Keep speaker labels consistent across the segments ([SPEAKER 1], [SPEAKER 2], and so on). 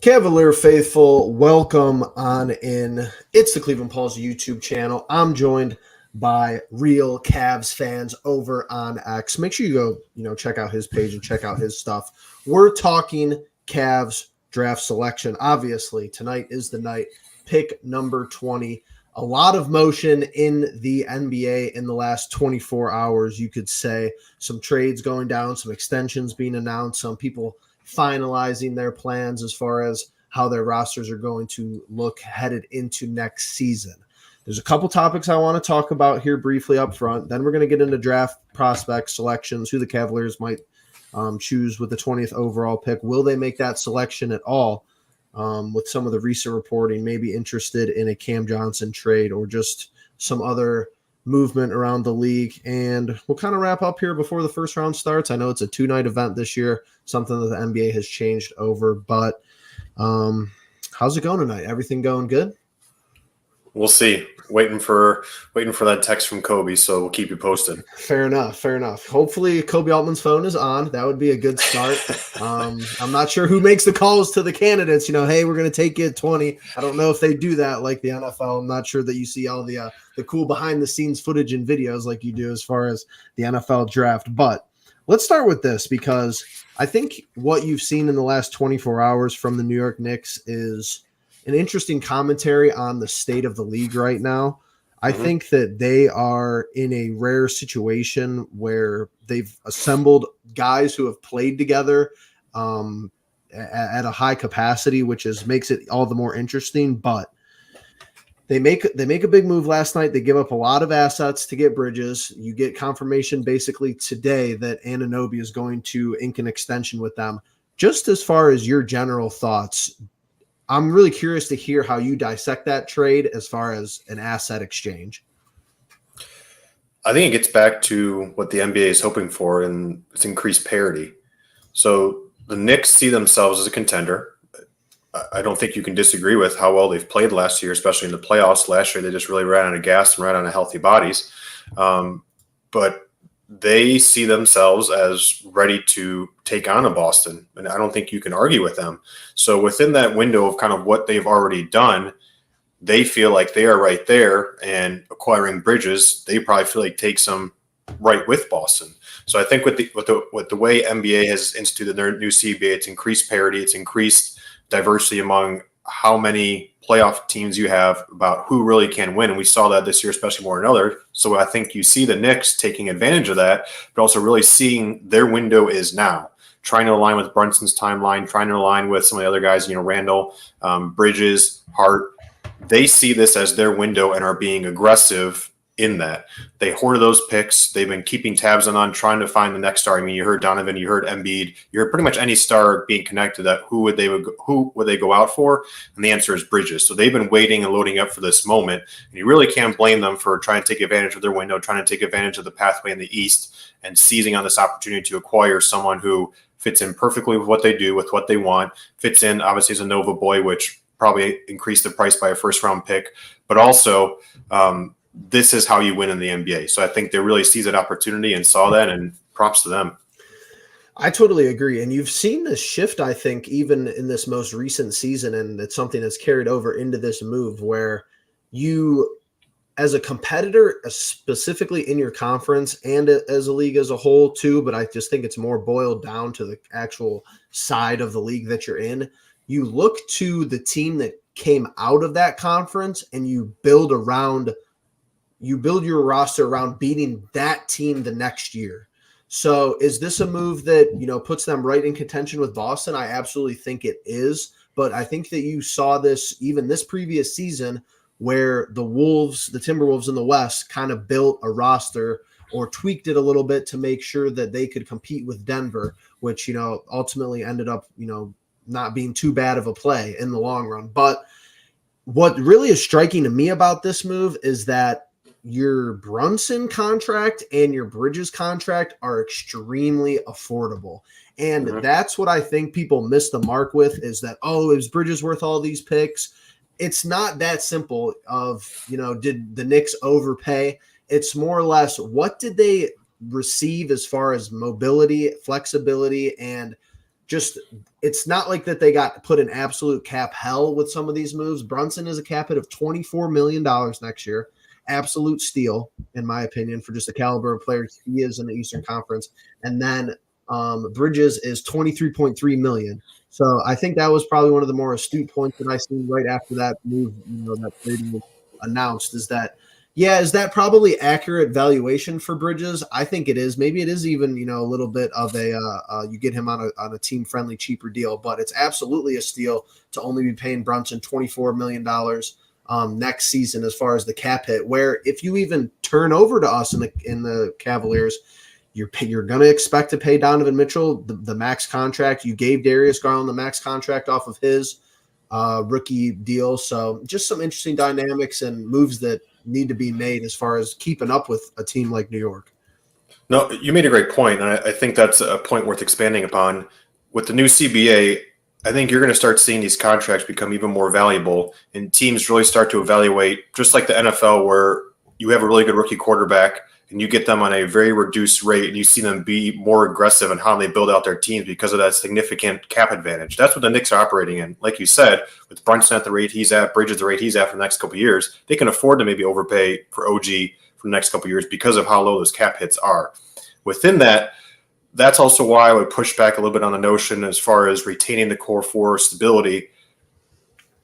[SPEAKER 1] Cavalier faithful, welcome on in. It's the Cleveland Pulse YouTube channel. I'm joined by real Cavs fans over on X. Make sure you go, check out his page and check out his stuff. We're talking Cavs draft selection. Obviously, tonight is the night. Pick number 20. A lot of motion in the NBA in the last 24 hours, you could say. Some trades going down, some extensions being announced, some people finalizing their plans as far as how their rosters are going to look headed into next season. There's a couple topics I want to talk about here briefly up front. Then we're going to get into draft prospect selections, who the Cavaliers might choose with the 20th overall pick. Will they make that selection at all? With some of the recent reporting, maybe interested in a Cam Johnson trade or just some other movement around the league. And we'll kind of wrap up here before the first round starts. I know it's a 2-night event this year, something that the NBA has changed over, but how's it going tonight? Everything going good?
[SPEAKER 2] We'll see. Waiting for that text from Kobe, so we'll keep you posted.
[SPEAKER 1] Fair enough. Hopefully Kobe Altman's phone is on. That would be a good start. I'm not sure who makes the calls to the candidates. Hey, we're going to take you at 20. I don't know if they do that like the NFL. I'm not sure that you see all the cool behind the scenes footage and videos like you do as far as the NFL draft. But let's start with this, because I think what you've seen in the last 24 hours from the New York Knicks is an interesting commentary on the state of the league right now. I think that they are in a rare situation where they've assembled guys who have played together at a high capacity, which makes it all the more interesting. But they make a big move last night. They give up a lot of assets to get Bridges. You get confirmation basically today that Anunoby is going to ink an extension with them. Just as far as your general thoughts, I'm really curious to hear how you dissect that trade as far as an asset exchange.
[SPEAKER 2] I think it gets back to what the NBA is hoping for, and it's increased parity. So the Knicks see themselves as a contender. I don't think you can disagree with how well they've played last year, especially in the playoffs. Last year, they just really ran out of gas and ran out of healthy bodies. But they see themselves as ready to take on a Boston, and I don't think you can argue with them. So within that window of kind of what they've already done, they feel like they are right there, and acquiring Bridges, they probably feel like takes them right with Boston. So I think with the way NBA has instituted their new CBA, it's increased parity, it's increased diversity among how many playoff teams you have about who really can win. And we saw that this year, especially more than others. So I think you see the Knicks taking advantage of that, but also really seeing their window is now. Trying to align with Brunson's timeline, trying to align with some of the other guys, Randall, Bridges, Hart. They see this as their window and are being aggressive in that. They hoarded those picks. They've been keeping tabs on trying to find the next star. I mean, you heard Donovan, you heard Embiid, you heard pretty much any star being connected. That who would they go out for? And the answer is Bridges. So they've been waiting and loading up for this moment. And you really can't blame them for trying to take advantage of their window, trying to take advantage of the pathway in the East, and seizing on this opportunity to acquire someone who fits in perfectly with what they do, with what they want, fits in obviously as a Nova boy, which probably increased the price by a first-round pick, but also this is how you win in the NBA. So I think they really seized that opportunity and saw that, and props to them.
[SPEAKER 1] I totally agree. And you've seen this shift, I think, even in this most recent season, and it's something that's carried over into this move where you, as a competitor, specifically in your conference and as a league as a whole too, but I just think it's more boiled down to the actual side of the league that you're in. You look to the team that came out of that conference and you build your roster around beating that team the next year. So is this a move that, puts them right in contention with Boston? I absolutely think it is. But I think that you saw this even this previous season where the Timberwolves in the West kind of built a roster or tweaked it a little bit to make sure that they could compete with Denver, which, ultimately ended up, not being too bad of a play in the long run. But what really is striking to me about this move is that your Brunson contract and your Bridges contract are extremely affordable. And that's what I think people miss the mark with, is that, is Bridges worth all these picks? It's not that simple of, did the Knicks overpay? It's more or less, what did they receive as far as mobility, flexibility, and just it's not like that they got put in absolute cap hell with some of these moves. Brunson is a cap hit of $24 million next year. Absolute steal, in my opinion, for just the caliber of player he is in the Eastern Conference. And then Bridges is $23.3 million. So I think that was probably one of the more astute points that I seen right after that move, that trading was announced, is that probably accurate valuation for Bridges? I think it is. Maybe it is even, a little bit of you get him on a team friendly, cheaper deal, but it's absolutely a steal to only be paying Brunson $24 million next season as far as the cap hit, where if you even turn over to us in the Cavaliers, you're going to expect to pay Donovan Mitchell the max contract. You gave Darius Garland the max contract off of his rookie deal. So just some interesting dynamics and moves that need to be made as far as keeping up with a team like New York.
[SPEAKER 2] No, you made a great point, and I think that's a point worth expanding upon. With the new CBA, I think you're going to start seeing these contracts become even more valuable, and teams really start to evaluate, just like the NFL, where you have a really good rookie quarterback and you get them on a very reduced rate, and you see them be more aggressive in how they build out their teams because of that significant cap advantage. That's what the Knicks are operating in. Like you said, with Brunson at the rate he's at, Bridges the rate he's at for the next couple of years, they can afford to maybe overpay for OG for the next couple of years because of how low those cap hits are. Within that, that's also why I would push back a little bit on the notion as far as retaining the core four stability.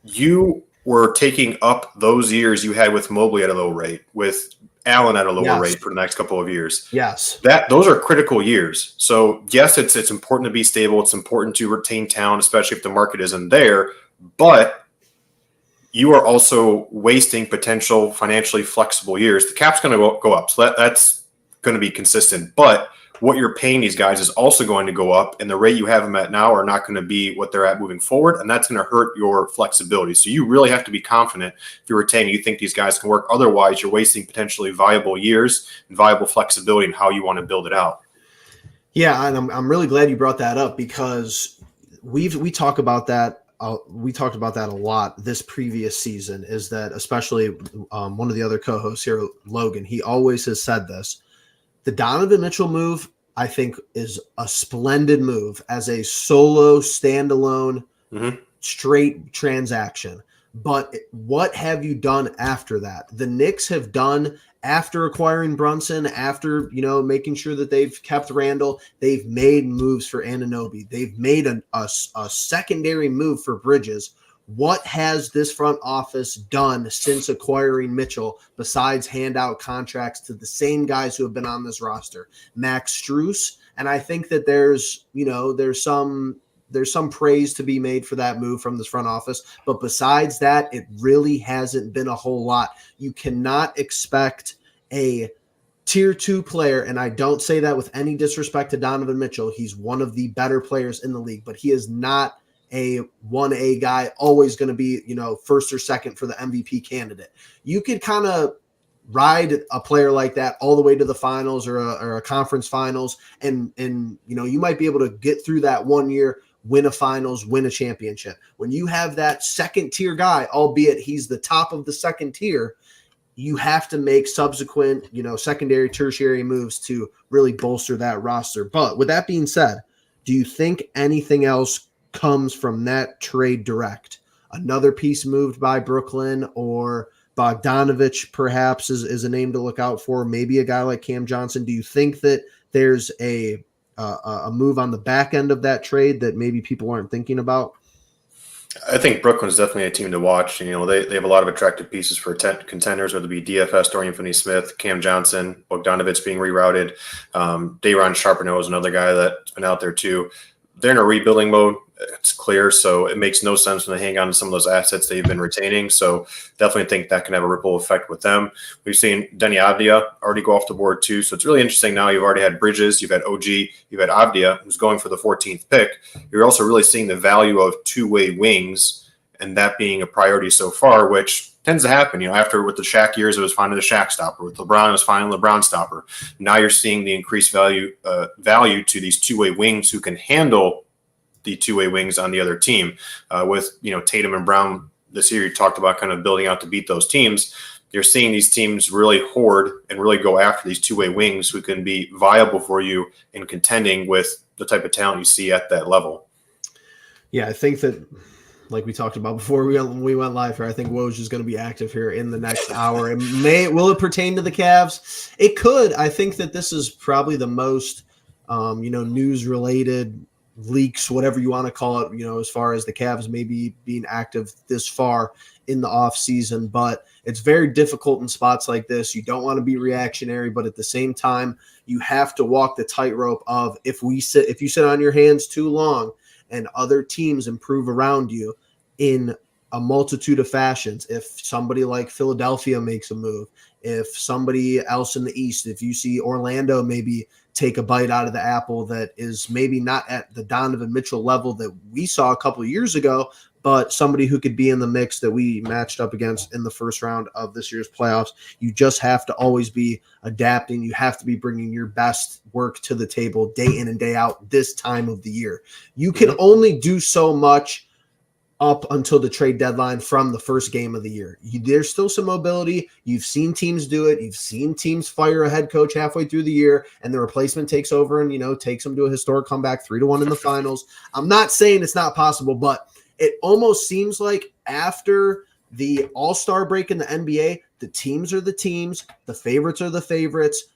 [SPEAKER 2] You were taking up those years you had with Mobley at a low rate, with Allen at a lower rate for the next couple of years.
[SPEAKER 1] Yes.
[SPEAKER 2] Those are critical years. So yes, it's important to be stable. It's important to retain talent, especially if the market isn't there. But you are also wasting potential financially flexible years. The cap's going to go up. So that's going to be consistent. But what you're paying these guys is also going to go up, and the rate you have them at now are not going to be what they're at moving forward, and that's going to hurt your flexibility. So you really have to be confident if you're retaining, you think these guys can work. Otherwise, you're wasting potentially viable years and viable flexibility in how you want to build it out.
[SPEAKER 1] Yeah, and I'm really glad you brought that up, because we talk about that. We talked about that a lot this previous season, is that especially one of the other co-hosts here, Logan, he always has said this. The Donovan Mitchell move, I think, is a splendid move as a solo, standalone, straight transaction. But what have you done after that? The Knicks have done, after acquiring Brunson, after making sure that they've kept Randall, they've made moves for Anunoby. They've made a secondary move for Bridges. What has this front office done since acquiring Mitchell besides hand out contracts to the same guys who have been on this roster? Max Strus, and I think that there's some praise to be made for that move from this front office, but besides that, it really hasn't been a whole lot. You cannot expect a tier 2 player, and I don't say that with any disrespect to Donovan Mitchell. He's one of the better players in the league, but he is not a 1A guy, always going to be, first or second for the MVP candidate. You could kind of ride a player like that all the way to the finals or a conference finals, and you might be able to get through that 1 year, win a finals, win a championship. When you have that second tier guy, albeit he's the top of the second tier, you have to make subsequent, secondary, tertiary moves to really bolster that roster. But with that being said, do you think anything else comes from that trade direct? Another piece moved by Brooklyn, or Bogdanovich perhaps is a name to look out for, maybe a guy like Cam Johnson. Do you think that there's a move on the back end of that trade that maybe people aren't thinking about?
[SPEAKER 2] I think Brooklyn's definitely a team to watch. They have a lot of attractive pieces for contenders, whether it be DFS, Dorian Finney-Smith, Cam Johnson, Bogdanovich being rerouted. Day'Ron Sharpino is another guy that's been out there too. They're in a rebuilding mode. It's clear, so it makes no sense when they hang on to some of those assets they've been retaining. So definitely think that can have a ripple effect with them. We've seen Denny Avdia already go off the board too, so it's really interesting now. You've already had Bridges, you've had OG, you've had Avdia, who's going for the 14th pick. You're also really seeing the value of two-way wings, and that being a priority so far, which tends to happen. After with the Shaq years, it was finding the Shaq stopper. With LeBron, it was finding the LeBron stopper. Now you're seeing the increased value to these two-way wings who can handle the two-way wings on the other team. With Tatum and Brown this year, you talked about kind of building out to beat those teams. You're seeing these teams really hoard and really go after these two-way wings who can be viable for you in contending with the type of talent you see at that level.
[SPEAKER 1] Yeah, I think that, like we talked about before we went live here, I think Woj is going to be active here in the next hour. Will it pertain to the Cavs? It could. I think that this is probably the most, news related leaks, whatever you want to call it, as far as the Cavs maybe being active this far in the off season. But it's very difficult in spots like this. You don't want to be reactionary, but at the same time, you have to walk the tightrope of if you sit on your hands too long and other teams improve around you in a multitude of fashions. If somebody like Philadelphia makes a move, if somebody else in the East, if you see Orlando maybe take a bite out of the apple that is maybe not at the Donovan Mitchell level that we saw a couple of years ago, but somebody who could be in the mix that we matched up against in the first round of this year's playoffs. You just have to always be adapting. You have to be bringing your best work to the table day in and day out this time of the year. You can only do so much up until the trade deadline from the first game of the year. There's still some mobility. You've seen teams do it. You've seen teams fire a head coach halfway through the year and the replacement takes over and, takes them to a historic comeback 3-1 in the finals. I'm not saying it's not possible, but it almost seems like after the All-Star break in the NBA, the teams are the teams, the favorites are the favorites.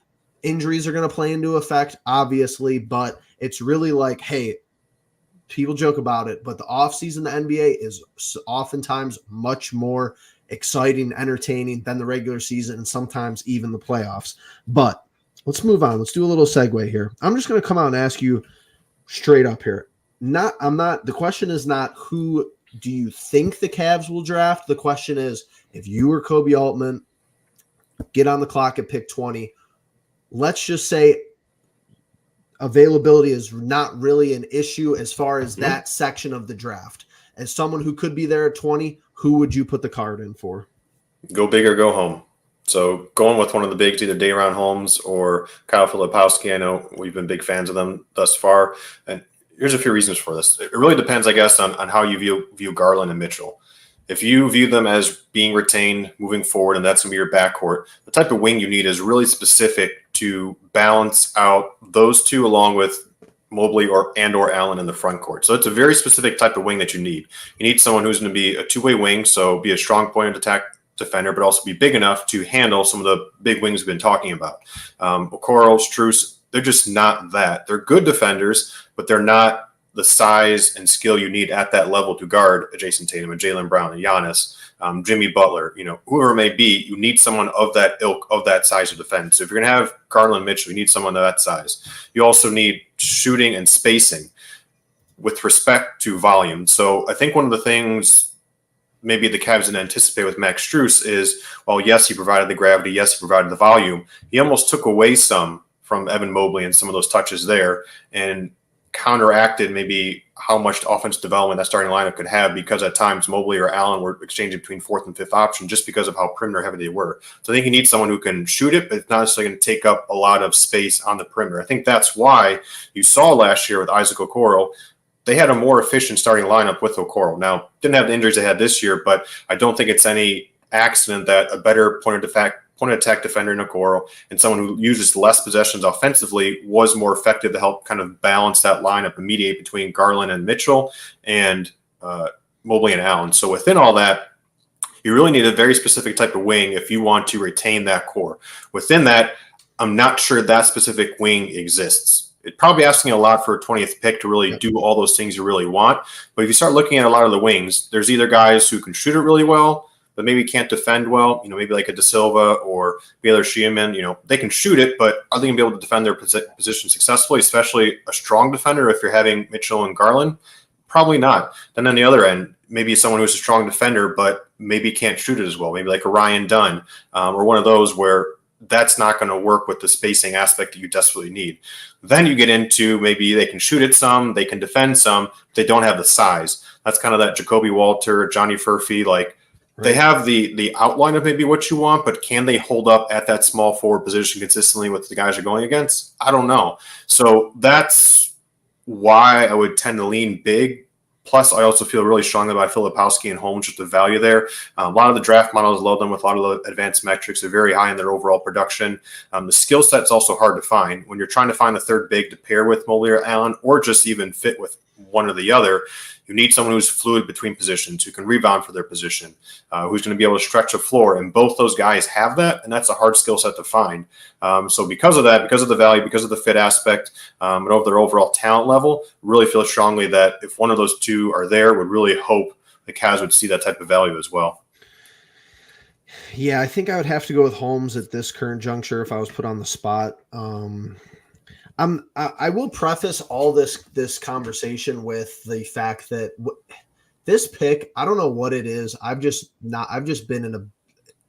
[SPEAKER 1] Injuries are going to play into effect, obviously, but it's really like, hey, people joke about it, but the offseason, the NBA is oftentimes much more exciting, entertaining than the regular season and sometimes even the playoffs. But let's move on. Let's do a little segue here. I'm just going to come out and ask you straight up here. The question is not who do you think the Cavs will draft? The question is, if you were Kobe Altman, get on the clock at pick 20. Let's just say availability is not really an issue as far as that section of the draft. As someone who could be there at 20, who would you put the card in for?
[SPEAKER 2] Go big or go home. So going with one of the bigs, either Day'Ron Holmes or Kyle Filipowski. I know we've been big fans of them thus far. And here's a few reasons for this. It really depends, I guess, on how you view Garland and Mitchell. If you view them as being retained moving forward, and that's going to be your backcourt, the type of wing you need is really specific to balance out those two along with Mobley or Allen in the front court. So it's a very specific type of wing that you need. You need someone who's going to be a two-way wing, so be a strong point of attack defender, but also be big enough to handle some of the big wings we've been talking about. Okoro, Strus, they're just not that. They're good defenders, but they're not the size and skill you need at that level to guard a Jason Tatum, a Jaylen Brown, a Giannis, Jimmy Butler, whoever it may be. You need someone of that ilk, of that size of defense. So if you're going to have Garland Mitchell, you need someone of that size. You also need shooting and spacing with respect to volume. So I think one of the things maybe the Cavs didn't anticipate with Max Strus is, well, yes, he provided the gravity. Yes, he provided the volume. He almost took away some from Evan Mobley and some of those touches there and counteracted maybe how much offensive development that starting lineup could have, because at times Mobley or Allen were exchanging between fourth and fifth option just because of how perimeter heavy they were. So I think you need someone who can shoot it, but it's not necessarily going to take up a lot of space on the perimeter. I think that's why you saw last year with Isaac Okoro, they had a more efficient starting lineup with Okoro. Now, didn't have the injuries they had this year, but I don't think it's any accident that a better point of attack defender in Okoro and someone who uses less possessions offensively was more effective to help kind of balance that lineup and mediate between Garland and Mitchell and Mobley and Allen. So within all that, you really need a very specific type of wing if you want to retain that core. Within that, I'm not sure that specific wing exists. It's probably asking a lot for a 20th pick to really do all those things you really want. But if you start looking at a lot of the wings, there's either guys who can shoot it really well, but maybe can't defend well, maybe like a De Silva or Baylor Sheehan, they can shoot it, but are they going to be able to defend their position successfully, especially a strong defender if you're having Mitchell and Garland? Probably not. Then on the other end, maybe someone who's a strong defender, but maybe can't shoot it as well, maybe like a Ryan Dunn or one of those where that's not going to work with the spacing aspect that you desperately need. Then you get into maybe they can shoot it some, they can defend some, but they don't have the size. That's kind of that Jacoby Walter, Johnny Furphy, like, they have the outline of maybe what you want, but can they hold up at that small forward position consistently with the guys you're going against? I don't know. So that's why I would tend to lean big. Plus, I also feel really strongly about Filipowski and Holmes, just the value there. A lot of the draft models load them with a lot of the advanced metrics. They're very high in their overall production. The skill set's also hard to find. When you're trying to find a third big to pair with Mobley or Allen, or just even fit with one or the other. You need someone who's fluid between positions, who can rebound for their position, who's going to be able to stretch the floor. And both those guys have that, and that's a hard skill set to find. So because of that, because of the value, because of the fit aspect, and over their overall talent level, really feel strongly that if one of those two are there, would really hope the Cavs would see that type of value as well.
[SPEAKER 1] Yeah, I think I would have to go with Holmes at this current juncture if I was put on the spot. I will preface all this conversation with the fact that this pick, I don't know what it is. I've just been in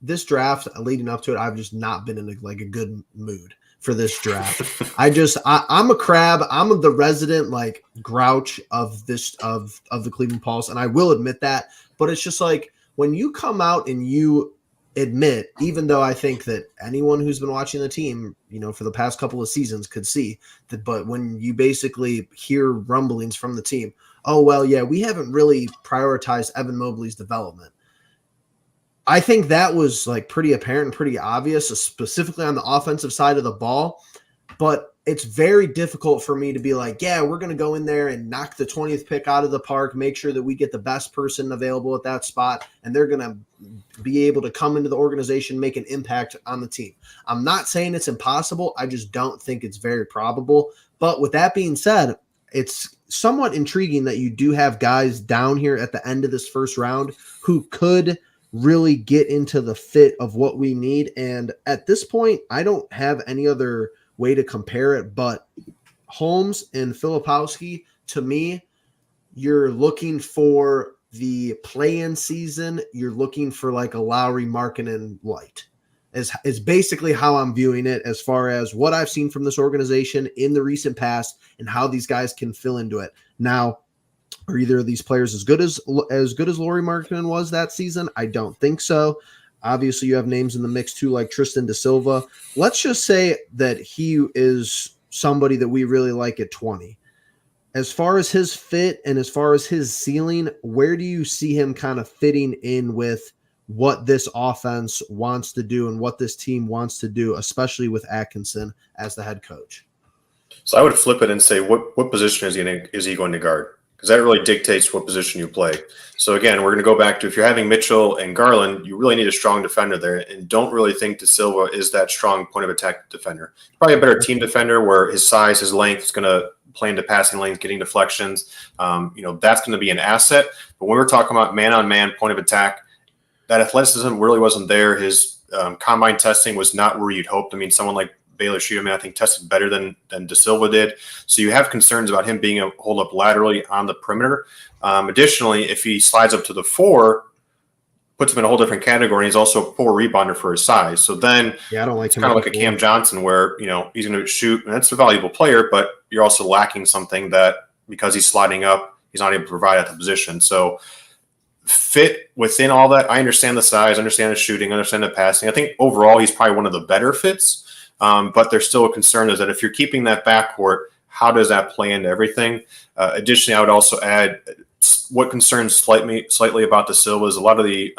[SPEAKER 1] this draft leading up to it. I've just not been in a good mood for this draft. I'm a crab. I'm the resident like grouch of the Cleveland Pulse, and I will admit that. But it's just like when you come out and you admit, even though I think that anyone who's been watching the team, for the past couple of seasons could see that, but when you basically hear rumblings from the team, oh, well, yeah, we haven't really prioritized Evan Mobley's development. I think that was like pretty apparent and pretty obvious, specifically on the offensive side of the ball, but it's very difficult for me to be like, yeah, we're going to go in there and knock the 20th pick out of the park, make sure that we get the best person available at that spot, and they're going to be able to come into the organization, make an impact on the team. I'm not saying it's impossible. I just don't think it's very probable. But with that being said, it's somewhat intriguing that you do have guys down here at the end of this first round who could really get into the fit of what we need. And at this point, I don't have any other way to compare it, but Holmes and Filipowski, to me, you're looking for the play-in season. You're looking for like a Lowry Markkanen light is basically how I'm viewing it as far as what I've seen from this organization in the recent past and how these guys can fill into it. Now, are either of these players as good as Lauri Markkanen was that season? I don't think so. Obviously, you have names in the mix too, like Tristan da Silva. Let's just say that he is somebody that we really like at 20. As far as his fit and as far as his ceiling, where do you see him kind of fitting in with what this offense wants to do and what this team wants to do, especially with Atkinson as the head coach?
[SPEAKER 2] So I would flip it and say, what position is he going to guard? Because that really dictates what position you play. So again, we're going to go back to if you're having Mitchell and Garland, you really need a strong defender there, and don't really think da Silva is that strong point of attack defender. Probably a better team defender where his size, his length is going to play into passing lanes, getting deflections. That's going to be an asset. But when we're talking about man-on-man point of attack, that athleticism really wasn't there. His combine testing was not where you'd hoped. I mean, someone like Baylor Sheehan, I think, tested better than da Silva did. So you have concerns about him being able to hold up laterally on the perimeter. Additionally, if he slides up to the 4, puts him in a whole different category. He's also a poor rebounder for his size. So then
[SPEAKER 1] I don't like
[SPEAKER 2] it's kind of like a Cam Johnson where, he's going to shoot, and that's a valuable player, but you're also lacking something that because he's sliding up, he's not able to provide at the position. So fit within all that, I understand the size, understand the shooting, understand the passing. I think overall he's probably one of the better fits. But there's still a concern is that if you're keeping that backcourt, how does that play into everything? Additionally, I would also add what concerns slightly about da Silva is a lot of the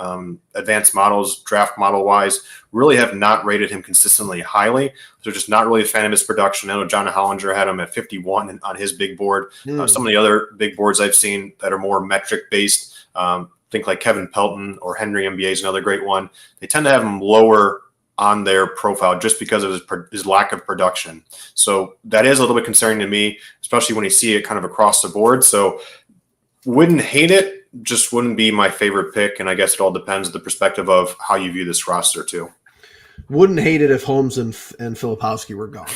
[SPEAKER 2] advanced models, draft model-wise, really have not rated him consistently highly. They're just not really a fan of his production. I know John Hollinger had him at 51 on his big board. Some of the other big boards I've seen that are more metric-based, think like Kevin Pelton or Henry NBA is another great one. They tend to have him lower on their profile just because of his lack of production. So that is a little bit concerning to me, especially when you see it kind of across the board. So wouldn't hate it, just wouldn't be my favorite pick. And I guess it all depends on the perspective of how you view this roster too.
[SPEAKER 1] Wouldn't hate it if Holmes and Filipowski were gone.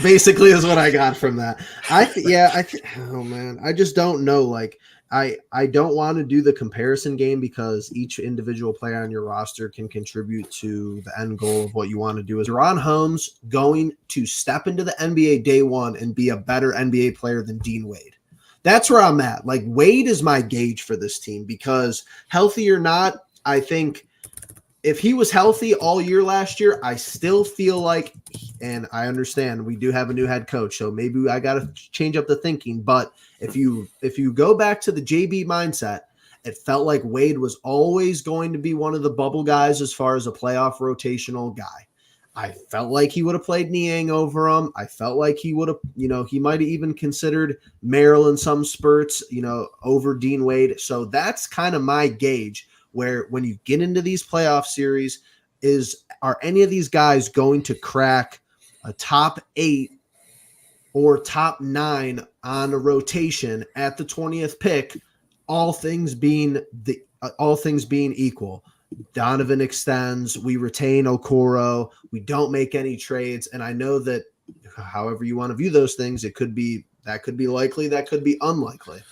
[SPEAKER 1] Basically is what I got from that. Oh man, I just don't know. Like, I don't want to do the comparison game because each individual player on your roster can contribute to the end goal of what you want to do. Is Ron Holmes going to step into the NBA day one and be a better NBA player than Dean Wade? That's where I'm at. Like, Wade is my gauge for this team because healthy or not, I think if he was healthy all year last year, I still feel like, and I understand we do have a new head coach, so maybe I got to change up the thinking. But if you go back to the JB mindset, it felt like Wade was always going to be one of the bubble guys as far as a playoff rotational guy. I felt like he would have played Niang over him. I felt like he would have, he might have even considered Merrill in some spurts, over Dean Wade. So that's kind of my gauge where when you get into these playoff series are any of these guys going to crack a top 8 or top 9 on a rotation at the 20th pick, all things being equal. Donovan extends, we retain Okoro, we don't make any trades, and I know that however you want to view those things, that could be likely, that could be unlikely.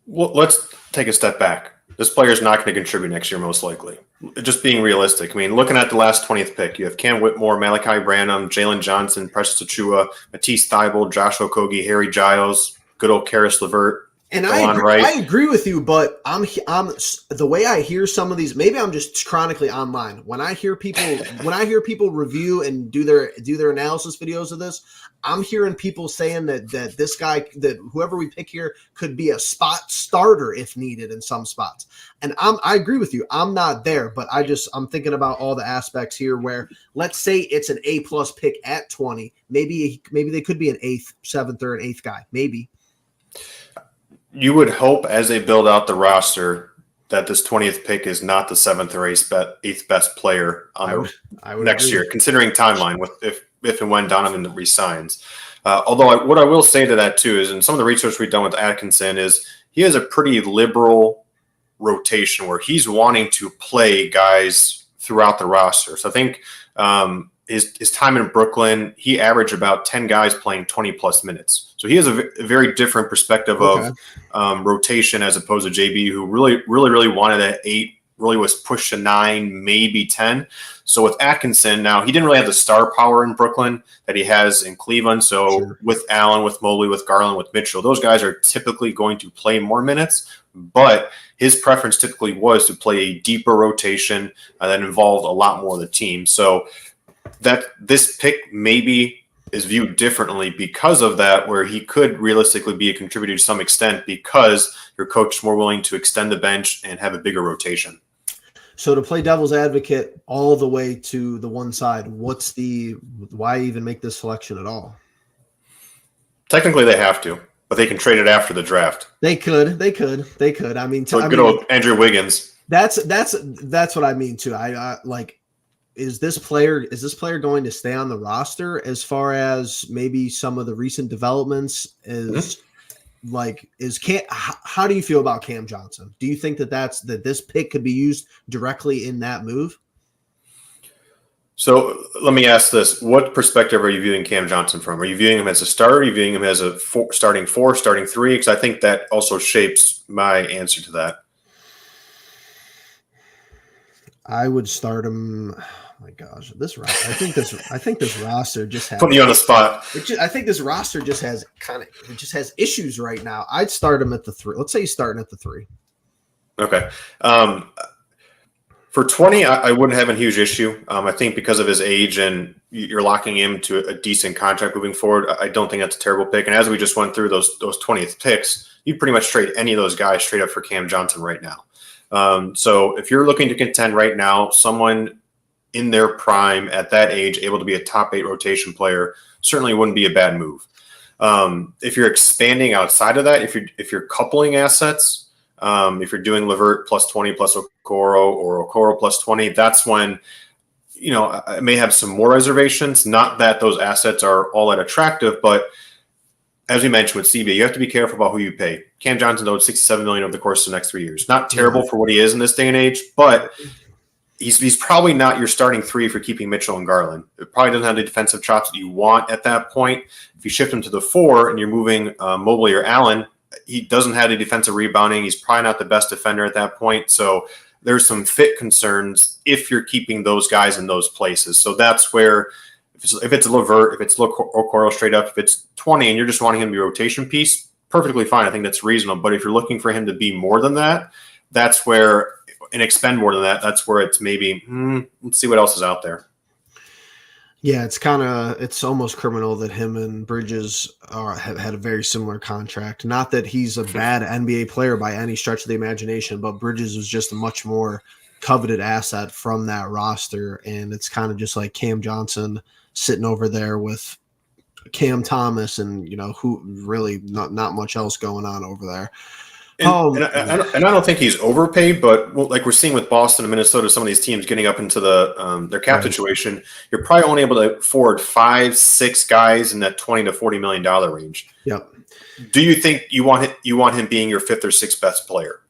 [SPEAKER 2] Well, let's take a step back. This player is not going to contribute next year, most likely. Just being realistic. I mean, looking at the last 20th pick, you have Cam Whitmore, Malachi Branham, Jalen Johnson, Precious Achua, Matisse Thybulle, Josh Okogie, Harry Giles, good old Karis LeVert.
[SPEAKER 1] And I agree with you, but I'm the way I hear some of these. Maybe I'm just chronically online. When I hear people review and do their analysis videos of this, I'm hearing people saying that this guy, that whoever we pick here, could be a spot starter if needed in some spots. And I agree with you. I'm not there, but I'm thinking about all the aspects here. Where let's say it's an A+ pick at 20, maybe they could be an 8th, 7th, or an 8th guy, maybe.
[SPEAKER 2] You would hope as they build out the roster that this 20th pick is not the 7th or 8th best player on next year, considering timeline with if and when Donovan resigns. Although what I will say to that too is, in some of the research we've done with Atkinson, is he has a pretty liberal rotation where he's wanting to play guys throughout the roster. So I think his time in Brooklyn, he averaged about 10 guys playing 20+ minutes. So he has a very different perspective of rotation as opposed to JB, who really wanted an 8, really was pushed to 9, maybe 10. So with Atkinson, now he didn't really have the star power in Brooklyn that he has in Cleveland. So with Allen, with Mobley, with Garland, with Mitchell, those guys are typically going to play more minutes. But his preference typically was to play a deeper rotation that involved a lot more of the team. So that this pick maybe is viewed differently because of that, where he could realistically be a contributor to some extent because your coach is more willing to extend the bench and have a bigger rotation.
[SPEAKER 1] So to play devil's advocate all the way to the one side, why even make this selection at all?
[SPEAKER 2] Technically they have to, but they can trade it after the draft.
[SPEAKER 1] They could. I mean,
[SPEAKER 2] good old Andrew Wiggins.
[SPEAKER 1] That's what I mean too. Is this player going to stay on the roster? As far as maybe some of the recent developments how do you feel about Cam Johnson? Do you think that this pick could be used directly in that move?
[SPEAKER 2] So let me ask this: what perspective are you viewing Cam Johnson from? Are you viewing him as a starter? Are you viewing him as a starting 4, starting 3? Because I think that also shapes my answer to that.
[SPEAKER 1] I would start him. Oh my gosh, I think this roster just has
[SPEAKER 2] putting you on the spot.
[SPEAKER 1] I think this roster just has issues right now. I'd start him at the 3. Let's say he's starting at the 3.
[SPEAKER 2] Okay. For 20, I wouldn't have a huge issue. I think because of his age and you're locking him to a decent contract moving forward, I don't think that's a terrible pick. And as we just went through those 20th picks, you pretty much trade any of those guys straight up for Cam Johnson right now. So if you're looking to contend right now, someone in their prime at that age, able to be a top 8 rotation player, certainly wouldn't be a bad move. If you're expanding outside of that, if you're coupling assets, if you're doing LeVert plus 20 plus Okoro or Okoro plus 20, that's when, I may have some more reservations. Not that those assets are all that attractive, but as we mentioned with CBA, you have to be careful about who you pay. Cam Johnson owed $67 million over the course of the next 3 years. Not terrible for what he is in this day and age, but he's probably not your starting 3 for keeping Mitchell and Garland. It probably doesn't have the defensive chops that you want at that point. If you shift him to the 4 and you're moving Mobley or Allen, he doesn't have the defensive rebounding. He's probably not the best defender at that point. So there's some fit concerns if you're keeping those guys in those places. So that's where, if it's a LeVert, if it's Okoro straight up, if it's 20 and you're just wanting him to be a rotation piece, perfectly fine. I think that's reasonable. But if you're looking for him to be more than that, that's where, and expend more than that, that's where it's maybe, let's see what else is out there.
[SPEAKER 1] Yeah, it's almost criminal that him and Bridges have had a very similar contract. Not that he's a bad NBA player by any stretch of the imagination, but Bridges was just a much more coveted asset from that roster, and it's kind of just like Cam Johnson sitting over there with Cam Thomas, and who really not much else going on over there.
[SPEAKER 2] And I don't think he's overpaid, but like we're seeing with Boston and Minnesota, some of these teams getting up into their cap situation, you're probably only able to afford 5-6 guys in that $20 to $40 million range.
[SPEAKER 1] Yep.
[SPEAKER 2] Do you think you want him being your 5th or 6th best player?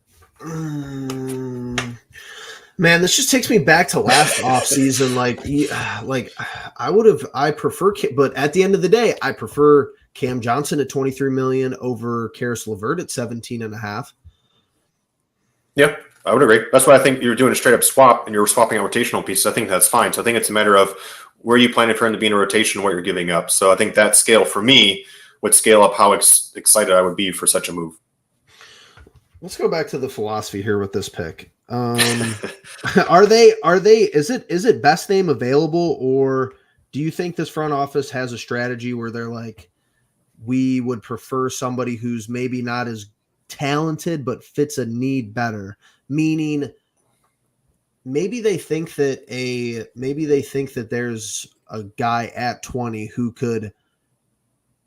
[SPEAKER 1] Man, this just takes me back to last offseason. I prefer, but at the end of the day, I prefer Cam Johnson at $23 million over Karis LeVert at $17.5.
[SPEAKER 2] Yep, I would agree. That's why I think you're doing a straight up swap and you're swapping out rotational pieces. I think that's fine. So I think it's a matter of where you planning for him to be in a rotation, what you're giving up. So I think that scale for me would scale up how excited I would be for such a move.
[SPEAKER 1] Let's go back to the philosophy here with this pick. Is it best name available, or do you think this front office has a strategy where they're like, we would prefer somebody who's maybe not as talented but fits a need better? Meaning maybe they think that there's a guy at 20 who could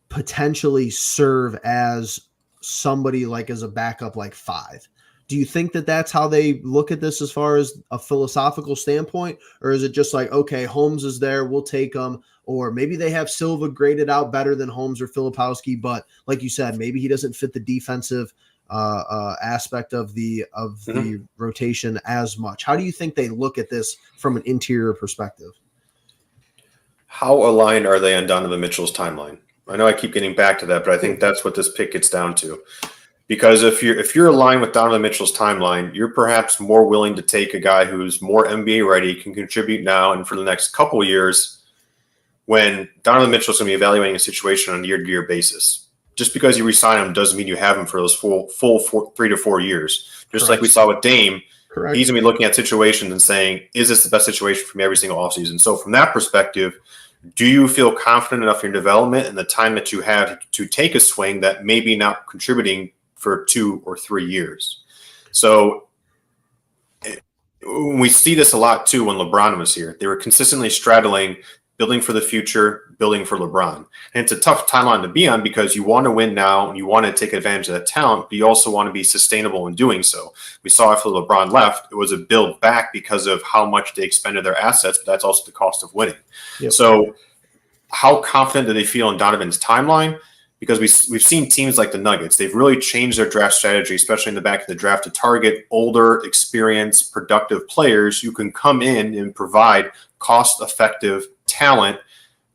[SPEAKER 1] potentially serve as somebody like as a backup like 5. Do you think that that's how they look at this as far as a philosophical standpoint? Or is it just like, okay, Holmes is there, we'll take him? Or maybe they have Silva graded out better than Holmes or Filipowski, but like you said, maybe he doesn't fit the defensive aspect of the rotation as much. How do you think they look at this from an interior perspective?
[SPEAKER 2] How aligned are they on Donovan Mitchell's timeline? I know I keep getting back to that, but I think that's what this pick gets down to. Because if you're aligned with Donovan Mitchell's timeline, you're perhaps more willing to take a guy who's more NBA ready, can contribute now and for the next couple of years, when Donovan Mitchell's going to be evaluating a situation on a year-to-year basis. Just because you re-sign him doesn't mean you have him for those full 3 to 4 years. Just like we saw with Dame,
[SPEAKER 1] Correct.
[SPEAKER 2] He's going to be looking at situations and saying, is this the best situation for me every single offseason? So from that perspective, do you feel confident enough in your development and the time that you have to take a swing that maybe not contributing for 2 or 3 years? So we see this a lot too when LeBron was here. They were consistently straddling building for the future, building for LeBron. And it's a tough timeline to be on because you want to win now and you want to take advantage of that talent, but you also want to be sustainable in doing so. We saw after LeBron left, it was a build back because of how much they expended their assets, but that's also the cost of winning. Yep. So how confident do they feel in Donovan's timeline? Because we've seen teams like the Nuggets, they've really changed their draft strategy, especially in the back of the draft, to target older, experienced, productive players who can come in and provide cost-effective talent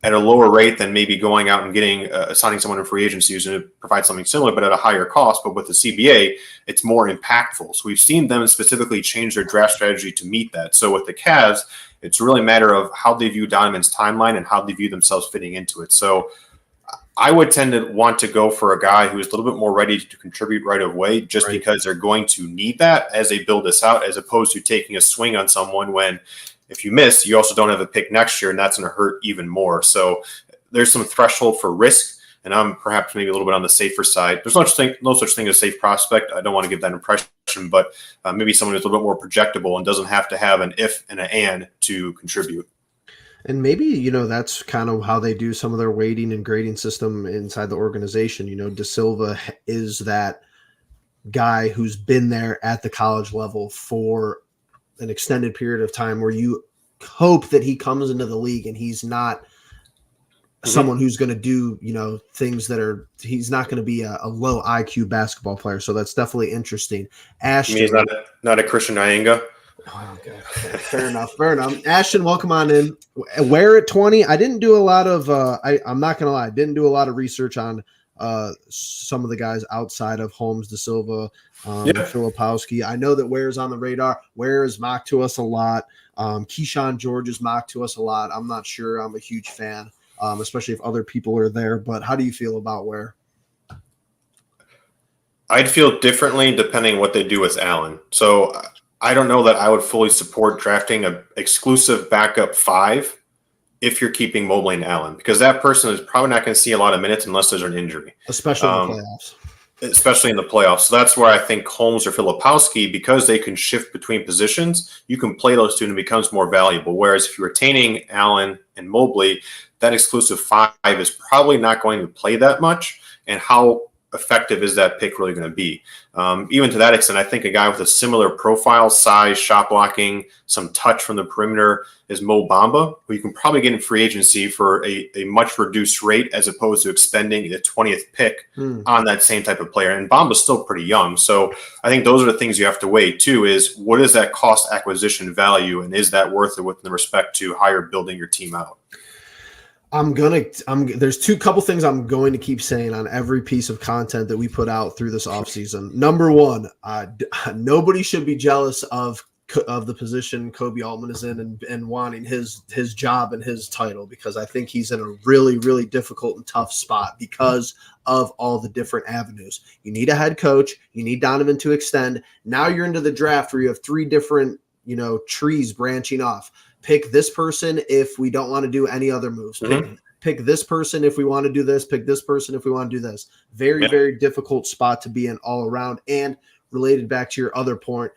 [SPEAKER 2] at a lower rate than maybe going out and getting signing someone in free agency who's going to provide something similar but at a higher cost. But with the CBA, it's more impactful. So we've seen them specifically change their draft strategy to meet that. So with the Cavs, it's really a matter of how they view Donovan's timeline and how they view themselves fitting into it. So I would tend to want to go for a guy who's a little bit more ready to contribute right away just because they're going to need that as they build this out, as opposed to taking a swing on someone when if you miss, you also don't have a pick next year, and that's going to hurt even more. So there's some threshold for risk, and I'm perhaps maybe a little bit on the safer side. There's no such thing as a safe prospect. I don't want to give that impression, but maybe someone who's a little bit more projectable and doesn't have to have an if and an and to contribute.
[SPEAKER 1] And maybe, that's kind of how they do some of their weighting and grading system inside the organization. De Silva is that guy who's been there at the college level for an extended period of time where you hope that he comes into the league and he's not someone who's going to do, things that he's not going to be a low IQ basketball player. So that's definitely interesting. Ashton,
[SPEAKER 2] he's not a Christian Iyengar.
[SPEAKER 1] Oh, okay. Fair enough. Ashton, welcome on in. Where at 20? I didn't do a lot of I'm not gonna lie, I didn't do a lot of research on some of the guys outside of Holmes, De Silva, Filipowski. I know that Ware's on the radar. Ware is mocked to us a lot. Keyshawn George is mocked to us a lot. I'm not sure I'm a huge fan, especially if other people are there. But how do you feel about Ware?
[SPEAKER 2] I'd feel differently depending what they do with Allen. So I don't know that I would fully support drafting an exclusive backup 5 if you're keeping Mobley and Allen, because that person is probably not going to see a lot of minutes unless there's an injury.
[SPEAKER 1] Especially in the playoffs.
[SPEAKER 2] especially in the playoffs. So that's where I think Holmes or Filipowski, because they can shift between positions, you can play those two and it becomes more valuable. Whereas if you're retaining Allen and Mobley, that exclusive 5 is probably not going to play that much. And how effective is that pick really going to be? Even to that extent, I think a guy with a similar profile, size, shot blocking, some touch from the perimeter is Mo Bamba, who you can probably get in free agency for a much reduced rate as opposed to expending the 20th pick on that same type of player. And Bamba's still pretty young. So I think those are the things you have to weigh too, is what is that cost acquisition value, and is that worth it with respect to how you're building your team out?
[SPEAKER 1] There's couple things I'm going to keep saying on every piece of content that we put out through this offseason. Number one, nobody should be jealous of the position Kobe Altman is in and wanting his job and his title, because I think he's in a really, really difficult and tough spot because of all the different avenues. You need a head coach. You need Donovan to extend. Now you're into the draft where you have 3 different, trees branching off. Pick this person if we don't want to do any other moves. Pick this person if we want to do this. Pick this person if we want to do this. Very, very difficult spot to be in all around. And related back to your other point,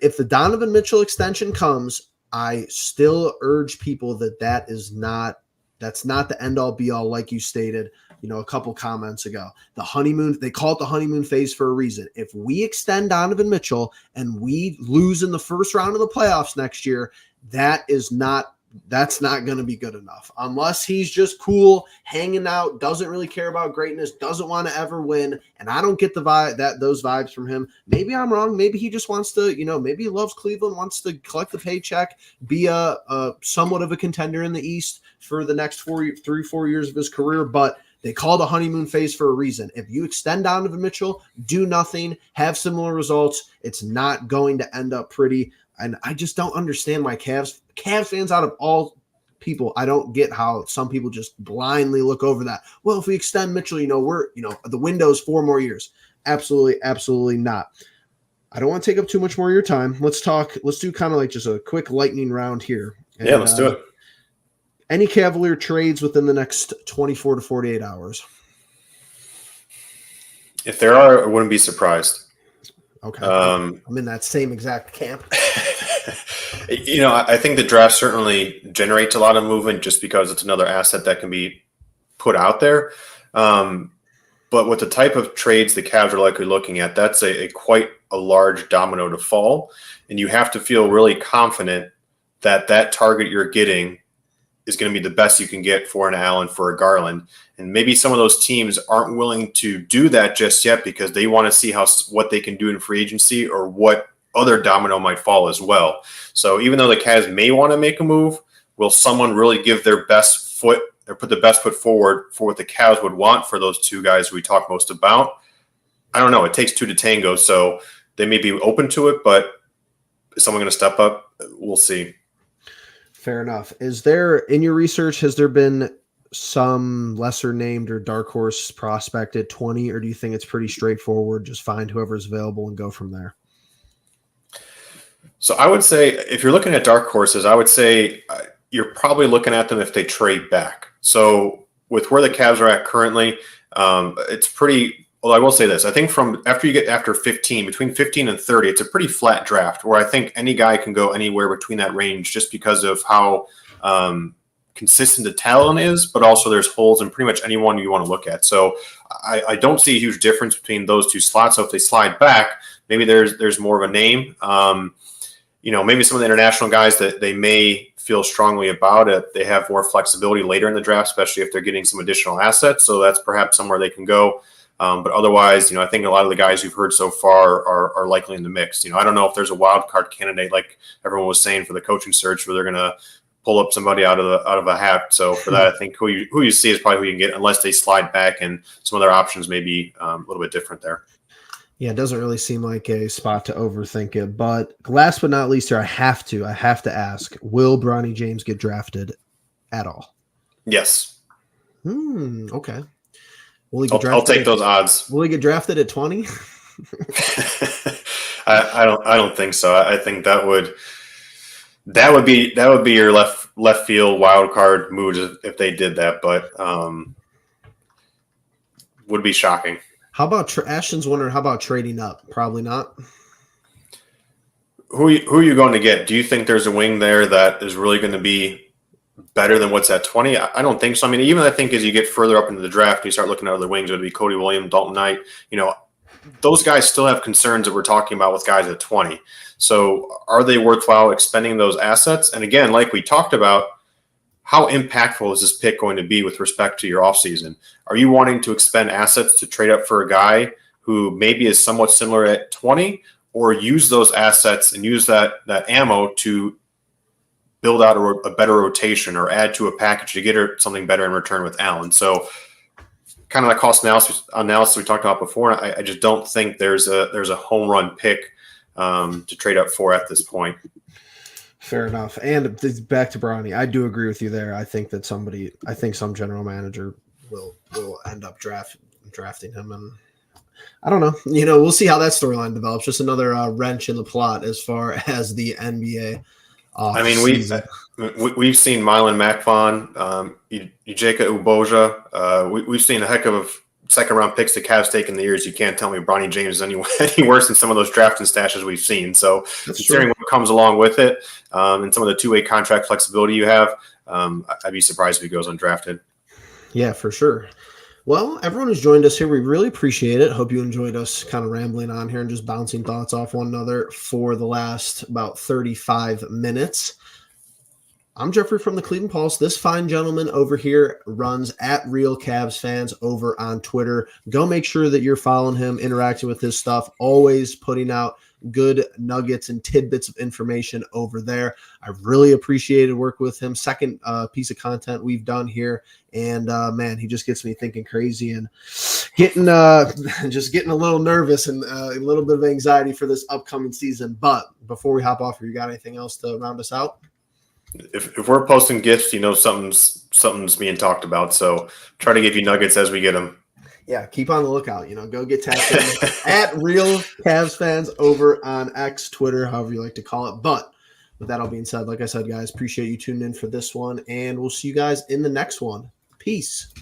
[SPEAKER 1] if the Donovan Mitchell extension comes, I still urge people that's not the end all be all, like you stated, a couple comments ago. The honeymoon, they call it the honeymoon phase for a reason. If we extend Donovan Mitchell and we lose in the first round of the playoffs next year, that's not going to be good enough, unless he's just cool, hanging out, doesn't really care about greatness, doesn't want to ever win. And I don't get those vibes from him. Maybe I'm wrong. Maybe he just wants to, maybe he loves Cleveland, wants to collect the paycheck, be a somewhat of a contender in the East for the next 4 years of his career. But they call it a honeymoon phase for a reason. If you extend Donovan Mitchell, do nothing, have similar results, it's not going to end up pretty. And I just don't understand why Cavs fans, out of all people, I don't get how some people just blindly look over that. Well, if we extend Mitchell, the window's 4 more years. Absolutely, absolutely not. I don't want to take up too much more of your time. Let's do kind of like just a quick lightning round here. And,
[SPEAKER 2] yeah, let's do it.
[SPEAKER 1] Any Cavalier trades within the next 24 to 48 hours?
[SPEAKER 2] If there are, I wouldn't be surprised.
[SPEAKER 1] Okay. I'm in that same exact camp.
[SPEAKER 2] I think the draft certainly generates a lot of movement just because it's another asset that can be put out there. But with the type of trades the Cavs are likely looking at, that's a quite a large domino to fall. And you have to feel really confident that target you're getting is going to be the best you can get for an Allen, for a Garland. And maybe some of those teams aren't willing to do that just yet because they want to see what they can do in free agency or what other domino might fall as well. So even though the Cavs may want to make a move, will someone really give their best foot or put the best foot forward for what the Cavs would want for those 2 guys we talk most about? I don't know. It takes 2 to tango. So they may be open to it, but is someone going to step up? We'll see.
[SPEAKER 1] Fair enough. Is there, in your research, has there been some lesser named or dark horse prospect at 20, or do you think it's pretty straightforward? Just find whoever's available and go from there?
[SPEAKER 2] So I would say if you're looking at dark horses, I would say you're probably looking at them if they trade back. So with where the Cavs are at currently, it's pretty. Well, I will say this. I think from after 15, between 15 and 30, it's a pretty flat draft where I think any guy can go anywhere between that range just because of how consistent the talent is, but also there's holes in pretty much anyone you want to look at. So I don't see a huge difference between those 2 slots. So if they slide back, maybe there's more of a name. Maybe some of the international guys that they may feel strongly about it, they have more flexibility later in the draft, especially if they're getting some additional assets. So that's perhaps somewhere they can go. But otherwise, I think a lot of the guys you've heard so far are likely in the mix. I don't know if there's a wild card candidate like everyone was saying for the coaching search where they're going to pull up somebody out of a hat. So for that, I think who you see is probably who you can get unless they slide back, and some other options may be a little bit different there.
[SPEAKER 1] Yeah, it doesn't really seem like a spot to overthink it. But last but not least here, I have to ask, will Bronny James get drafted at all?
[SPEAKER 2] Yes.
[SPEAKER 1] Okay.
[SPEAKER 2] I'll take those odds.
[SPEAKER 1] Will he get drafted at 20?
[SPEAKER 2] I don't think so. I think that would be your left field wild card move if they did that, but would be shocking.
[SPEAKER 1] How about Ashton's wondering? How about trading up? Probably not.
[SPEAKER 2] Who are you going to get? Do you think there's a wing there that is really going to be better than what's at 20? I don't think so. I mean, even I think as you get further up into the draft, and you start looking at other wings, it would be Cody Williams, Dalton Knight. Those guys still have concerns that we're talking about with guys at 20. So are they worthwhile expending those assets? And again, like we talked about, how impactful is this pick going to be with respect to your offseason? Are you wanting to expend assets to trade up for a guy who maybe is somewhat similar at 20, or use those assets and use that ammo to build out a better rotation or add to a package to get her something better in return with Allen? So kind of that cost analysis we talked about before. I just don't think there's a home run pick to trade up for at this point.
[SPEAKER 1] Fair enough. And back to Bronny, I do agree with you there. I think some general manager will end up drafting him, and I don't know. We'll see how that storyline develops. Just another wrench in the plot as far as the NBA.
[SPEAKER 2] I mean, we've seen Mylan McFawn, Ejeka Uboja. We've seen a heck of second round picks the Cavs take in the years. You can't tell me Bronny James is any worse than some of those drafting stashes we've seen. So considering what comes along with it, and some of the two-way contract flexibility you have, I'd be surprised if he goes undrafted.
[SPEAKER 1] Yeah, for sure. Well, everyone who's joined us here, we really appreciate it. Hope you enjoyed us kind of rambling on here and just bouncing thoughts off one another for the last about 35 minutes. I'm Jeffrey from the Cleveland Pulse. This fine gentleman over here runs at Real Cavs Fans over on Twitter. Go make sure that you're following him, interacting with his stuff, always putting out good nuggets and tidbits of information over there. I really appreciated working with him. Second piece of content we've done here. And man, he just gets me thinking crazy and getting a little nervous and a little bit of anxiety for this upcoming season. But before we hop off here, you got anything else to round us out?
[SPEAKER 2] If we're posting gifts, something's being talked about. So try to give you nuggets as we get them.
[SPEAKER 1] Yeah, keep on the lookout. Go get tagged in at Real Cavs Fans over on X, Twitter, however you like to call it. But with that all being said, like I said, guys, appreciate you tuning in for this one, and we'll see you guys in the next one. Peace.